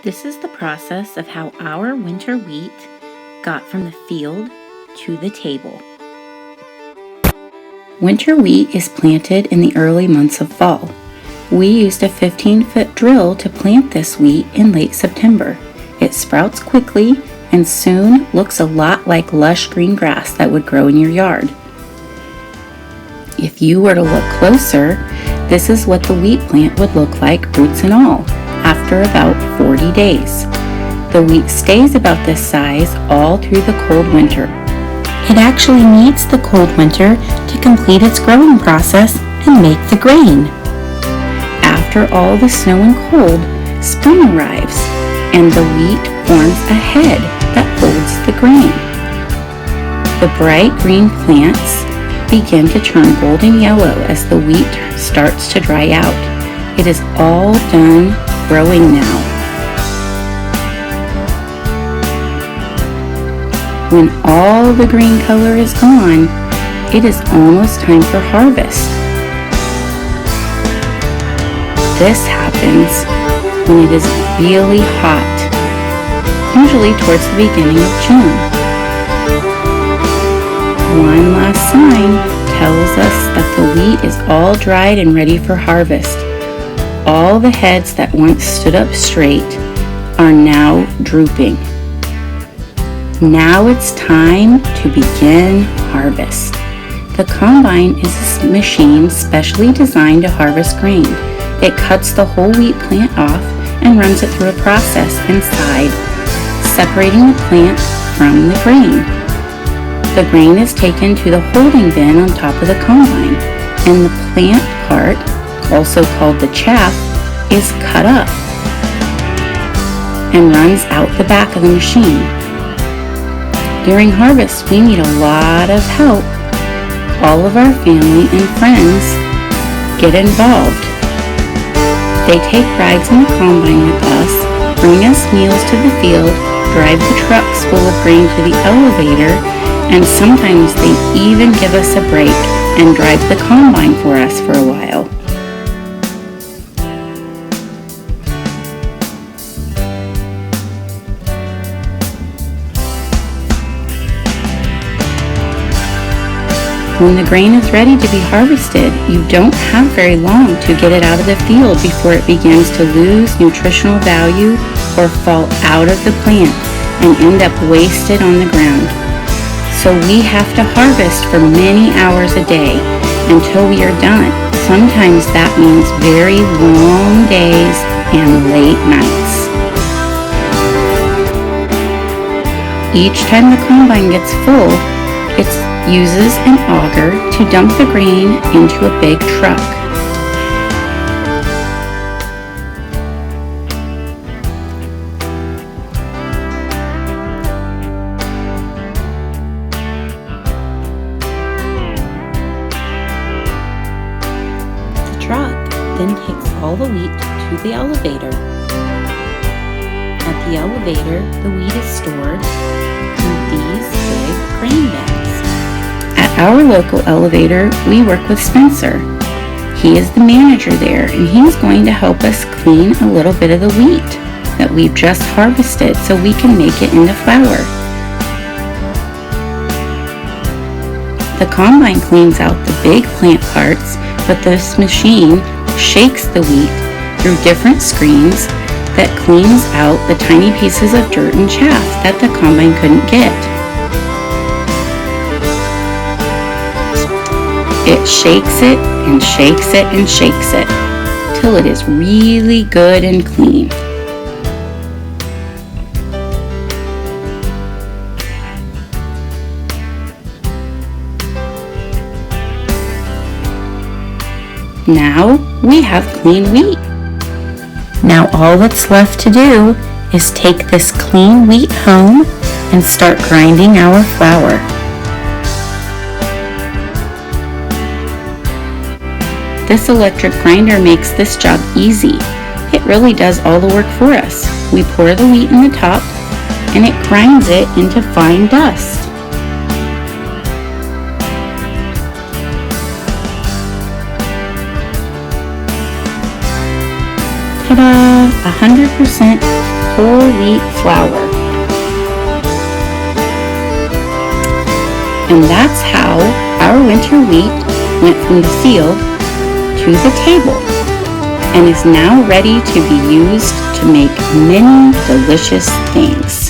This is the process of how our winter wheat got from the field to the table. Winter wheat is planted in the early months of fall. We used a 15-foot drill to plant this wheat in late September. It sprouts quickly and soon looks a lot like lush green grass that would grow in your yard. If you were to look closer, this is what the wheat plant would look like, roots and all, after about 40 days. The wheat stays about this size all through the cold winter. It actually needs the cold winter to complete its growing process and make the grain. After all the snow and cold, spring arrives, and the wheat forms a head that holds the grain. The bright green plants begin to turn golden yellow as the wheat starts to dry out. It is all done growing now. When all the green color is gone, it is almost time for harvest. This happens when it is really hot, usually towards the beginning of June. One last sign tells us that the wheat is all dried and ready for harvest. All the heads that once stood up straight are now drooping. Now it's time to begin harvest. The combine is a machine specially designed to harvest grain. It cuts the whole wheat plant off and runs it through a process inside, separating the plant from the grain. The grain is taken to the holding bin on top of the combine, and the plant part, also called the chaff, is cut up and runs out the back of the machine. During harvest, we need a lot of help. All of our family and friends get involved. They take rides in the combine with us, bring us meals to the field, drive the trucks full of grain to the elevator, and sometimes they even give us a break and drive the combine for us for a while. When the grain is ready to be harvested, you don't have very long to get it out of the field before it begins to lose nutritional value or fall out of the plant and end up wasted on the ground. So we have to harvest for many hours a day until we are done. Sometimes that means very long days and late nights. Each time the combine gets full, it uses an auger to dump the grain into a big truck. The truck then takes all the wheat to the elevator. At the elevator, the wheat is stored in these big grain bins. At our local elevator, we work with Spencer. He is the manager there, and he's going to help us clean a little bit of the wheat that we've just harvested so we can make it into flour. The combine cleans out the big plant parts, but this machine shakes the wheat through different screens that cleans out the tiny pieces of dirt and chaff that the combine couldn't get. It shakes it and shakes it and shakes it till it is really good and clean. Now we have clean wheat. Now all that's left to do is take this clean wheat home and start grinding our flour. This electric grinder makes this job easy. It really does all the work for us. We pour the wheat in the top and it grinds it into fine dust. Ta-da! 100% whole wheat flour. And that's how our winter wheat went from the field to the table and is now ready to be used to make many delicious things.